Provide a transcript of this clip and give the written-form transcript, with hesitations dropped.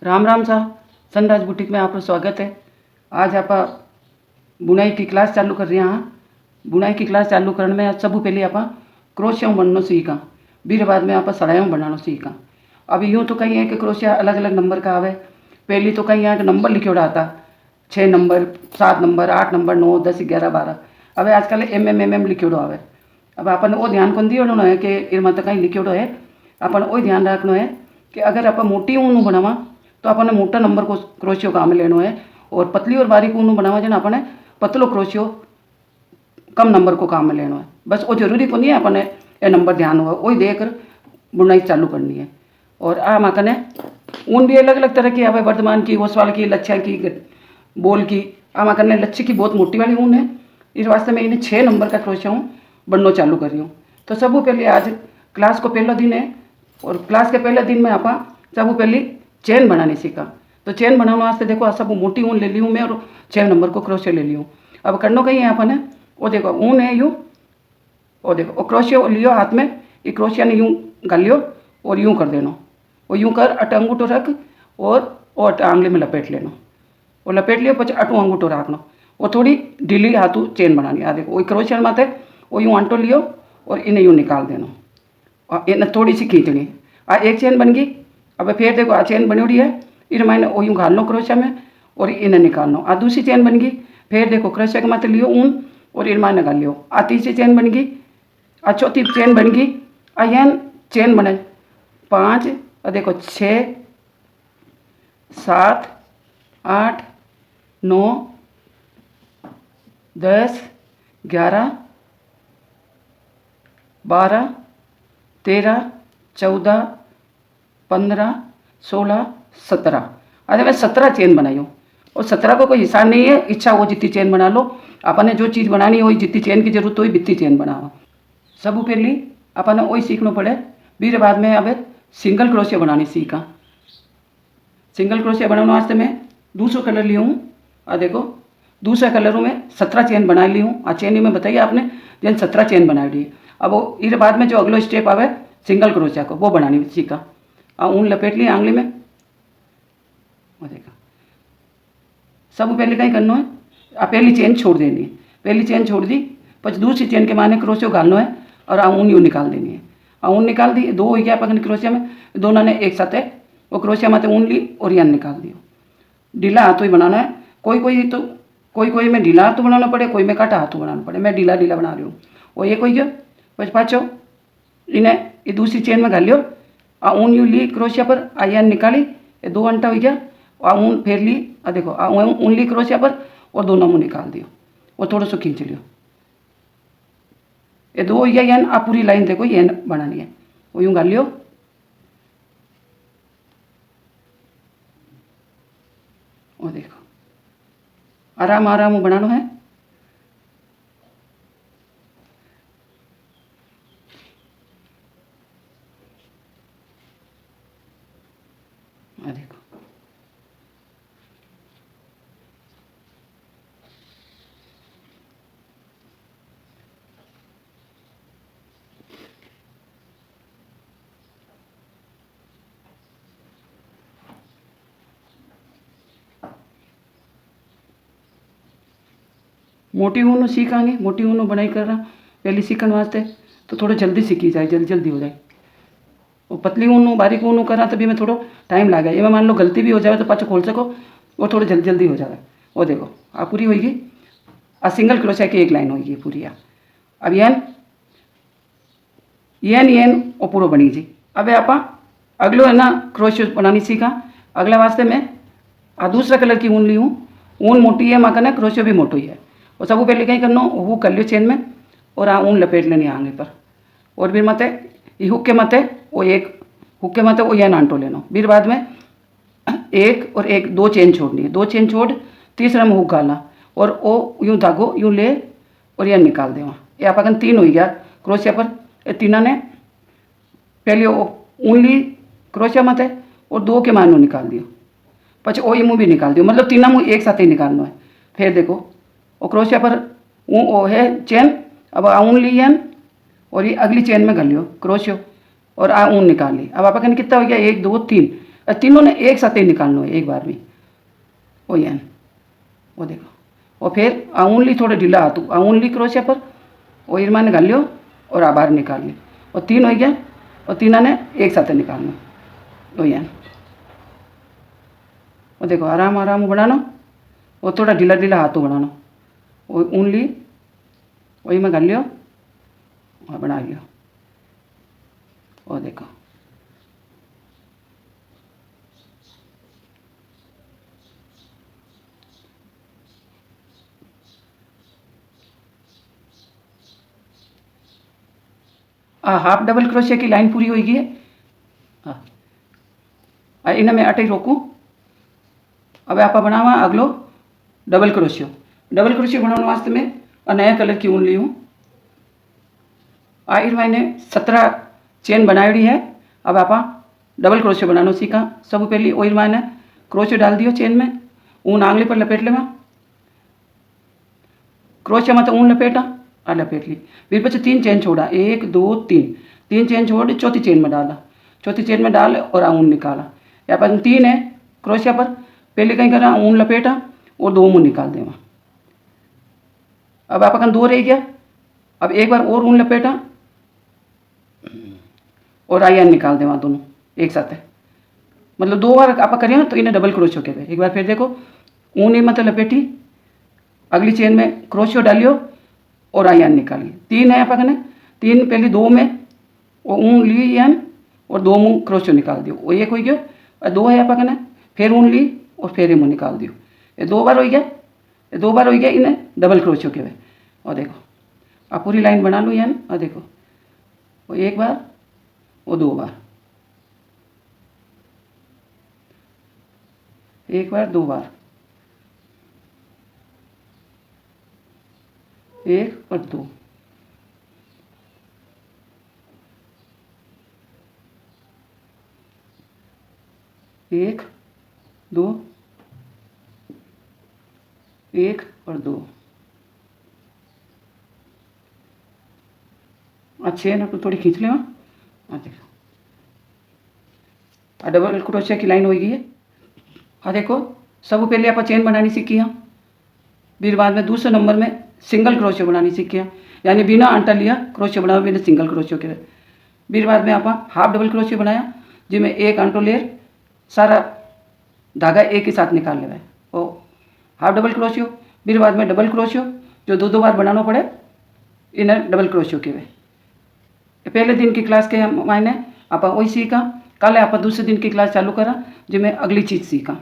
राम राम सा सनराज बुटीक में आपका स्वागत है। आज आप बुनाई की क्लास चालू कर रहे हैं। बुनाई की क्लास चालू करने में सबू पहले आप क्रोशिया बनना सीखा, फिर बाद में आप सड़ाइयों बनाना सीखा। अब यूँ तो कहीं है कि क्रोशिया अलग अलग नंबर का आवे। पहली तो कहीं है कि नंबर लिखे आता, 6 नंबर, 7 नंबर, 8 नंबर, 9, 10, 11, 12। अब आजकल MM लिखे आवे। अब अपन वो ध्यान कौन दियो है कि इनमें तो कहीं लिखे है। अपन वो ध्यान रखना है कि अगर आप मोटी ऊन बनावा तो अपने मोटा नंबर को क्रोशियो काम लेना है, और पतली और बारीक ऊन बनावा जन अपने पतलो क्रोशियो कम नंबर को काम में लेना है। बस वो जरूरी को नहीं है अपने ये नंबर ध्यान हुआ वही देकर बुनाई चालू करनी है। और आ माकने ऊन भी अलग अलग तरह की आवे, वर्धमान की, ओसवाल की, लच्छा की, बोल की। आ माकने लच्छे की बहुत मोटी वाली ऊन है। इस वास्ते मैं इन्हें 6 नंबर का क्रोशिया हूँ बनना चालू कर रही हूँ। तो सबू पहले आज क्लास को पहला दिन है, और क्लास के पहले दिन में आप सबू पहले चेन बनाने सीखा। तो चेन बनाने वास्ते देखो सब मोटी ऊन ले ली हूँ मैं, और 6 नंबर को क्रोशिया ले ली हूँ। अब करना कहीं है अपन, वो देखो ऊन है यूँ, और देखो वो क्रोशिया लियो हाथ में, ये क्रोशिया ने यूँ गालियो और यूँ कर देना, और यूँ कर अट अंगूठो रख और अट आंगली में लपेट लेना, और लपेट लियो पच अटू अंगूठो रखना। वो थोड़ी ढीली हाथों चेन बनानी। आ देखो वही क्रोशिया माथे वो यूँ आंटो लियो और इन्हें यूँ निकाल देना, और इन्हें थोड़ी सी खींचनी। आ एक चेन बन गई। अब फिर देखो आ चेन बनी हुई है, इन मैंने वो यूँ घाल लो क्रोशिया में और इन्हें निकाल लो। आ दूसरी चेन बन गई। फिर देखो क्रोशिया के माथे लियो ऊन और इन मैंने घाल लियो। आ तीसरी चेन बन गई। आ चौथी चेन बन गई। आ यह चेन बने 5, और देखो 6, 7, 8, 9, 10, 11, 12, 13, 14, 15, 16, 17। अरे मैं 17 चेन बनाई हूँ, और 17 को कोई हिसाब नहीं है, इच्छा हो जितनी चेन बना लो। अपने जो चीज़ बनानी हो जितनी चेन की जरूरत हो बितनी चेन बनाओ। सबू पहली अपने वही सीखना पड़े। फिर बाद में अब सिंगल क्रोशिया बनानी सीखा। सिंगल क्रोशिया बनाने वास्ते मैं दूसरा कलर ली हूँ। और देखो दूसरे कलरों में 17 चेन बना ली हूँ। आ चेन में बताइए आपने जन 17 चेन बना ली। अब वो इस बाद में जो अगला स्टेप आवे सिंगल क्रोशिया को वो बनानी सीखा। और ऊन लपेट ली आंगली में। वो देखा सब पहले कहीं करना है, पहली चेन छोड़ देनी है। पहली चेन छोड़ दी, पच दूसरी चेन के माने क्रोशिया घालना है, और ऊन यूँ निकाल देनी है। ऊन निकाल दी, 2 हो गया पकड़ क्रोशिया में, दोनों ने एक साथ है वो क्रोशिया माथे ऊन ली और यहाँ निकाल दियो। ढीला हाथों ही बनाना है। कोई में ढीला हाथों बनाना पड़े, कोई में काटा हाथों बनाना पड़े। मैं ढीला बना रही हूँ। और ये कोई गयो बस पाछो इन्हें ये दूसरी चेन में घाल लियो। ऊन यूँ ली क्रोशिया पर, यहाँ निकाली, ये 2 अंटा हो गया। ऊन फेर ली, देखो ऊन ली क्रोशिया पर और दोनों मुँह निकाल दियो, और थोड़ा सा खींच लियो। ये 2 हो गया। यहाँ आप पूरी लाइन देखो ये बनानी है। वो यूँ घाल लियो, वो देखो आराम आराम बनाना है। देखो मोटी ऊन सीखांगे, मोटी ऊन बनाई कर रहा पहले सीखने वास्ते तो थोड़ा जल्दी सीखी जाए, जल्दी हो जाए। वो पतली ऊन बारीक ऊन करा तभी मैं थोड़ा टाइम लगा। ये मान लो गलती भी हो जाए तो पाछो खोल सको, वो थोड़ा जल्दी हो जाए। वो देखो पूरी होगी। सिंगल क्रोशिया की एक लाइन होगी पूरी। अब येन वो पूरा बनी जी। अब आप अगलो है ना क्रोशिया बनानी सीखा। अगला वास्ते मैं दूसरा कलर की ऊन ली हूँ। ऊन मोटी है माँ का ना, क्रोशिया भी मोटी है। और सब पहले कहीं करना वो कर लियो चेन में, और ऊन लपेट लेनी आगे पर। और फिर मत ये हुक के मत वो एक हुक के मत वो यह नांटो लेना। फिर बाद में एक और एक 2 चेन छोड़नी है। 2 चेन छोड़ तीसरा में हुक गालना, और वो यूँ धागो यूँ ले और यह निकाल देवा। ये आप 3 हो गया क्रोशिया पर। ये तीनों ने पहले ऊन ली क्रोशिया मत और 2 के मानो निकाल दियो, पच वो मुँह भी निकाल दियो। मतलब तीनों मुँह एक साथ ही निकालना है। फिर देखो वो क्रोशिया पर वो है चेन। अब ऊन ली है और ये अगली चेन में घल लियो क्रोशियो, और ऊन निकाल ली। अब आप कितना हो गया 1 2 3। और तीनों ने एक साथ ही निकालना है एक बार में। वो यान वो देखो। और फिर उंगली थोड़ा ढीला हाथ उंगली क्रोशिया पर वो इरमा निकाल लियो और आ बाहर निकाल ली। और तीन हो गया और तीनों ने एक साथ निकालना। वो यान वो देखो आराम आराम बनाना और थोड़ा ढीला ढीला हाथों बनाना। वो उंगली वही में कर लियो और बना लियो। और देखो हाफ डबल क्रोशिया की लाइन पूरी होगी है। हाँ इन्हें मैं अटे रोकूँ। अब आप बनावा अगलो डबल क्रोशियो। डबल क्रोशियो बनाने वास्ते में नया कलर की ऊन ली हूँ। इस मैंने 17 चेन बनाई है। अब आप डबल क्रोशियो बनाना सीखा। सब पहले ऑयल मैंने क्रोशियो डाल दियो चेन में, ऊन आंगली पर लपेट लेवा। क्रोशिया में तो ऊन लपेटा और लपेट ली। फिर पीछे 3 चेन छोड़ा, 1 2 3, 3 चेन छोड़ चौथी चेन में डाला, चौथी चेन में डाल और ऊन निकाला। या पर 3 है क्रोशिया पर, पहले कहीं करा ऊन लपेटा और 2 ऊन निकाल देवा। अब आप 2 रह गया। अब एक बार और ऊन लपेटा और आयन निकाल देवा दोनों एक साथ है। मतलब 2 बार आप करिए तो इन्हें डबल क्रोशियो कहते हैं। एक बार फिर देखो ऊन ही मतलब लपेटी, अगली चेन में क्रोशियो डालियो और आयन निकालिए। 3 है आप 3 पहले 2 में वो ऊन ली यान और 2 मुँह क्रोशियो निकाल दियो। वो एक हो गया और 2 है आप फिर ऊन ली और फिर मुँह निकाल दियो। ये 2 बार हो गया, ये 2 बार हो गया इन्हें डबल क्रोशियो कहते। और देखो आप पूरी लाइन बना लो यान। और देखो वो एक बार वो 2 बार, एक बार 2 बार, 1 और 2, एक 2, 1 और 2। अच्छे है ना, तो थोड़ी खींच ले। देखो डबल क्रोशिया की लाइन हो गई है। देखो सब पहले आप चेन बनानी सीखी हैं। फिर बाद में दूसरे नंबर में सिंगल क्रोशियो बनानी सीखी हैं, यानी बिना आंटा लिया क्रोशियो बनाओ, बिना सिंगल क्रोशियो के। फिर बाद में आप हाफ डबल क्रोशियो बनाया जिसमें एक आंटो लेर सारा धागा एक ही साथ निकाल लेवा है, वो हाफ डबल क्रोशियो। फिर बाद में डबल क्रोशियो जो 2 बार बनाना पड़े, इन्हें डबल क्रोशियो के। पहले दिन की क्लास के मैंने आप वही सीखा। कल आप दूसरे दिन की क्लास चालू करा जिसमें अगली चीज़ सीखा।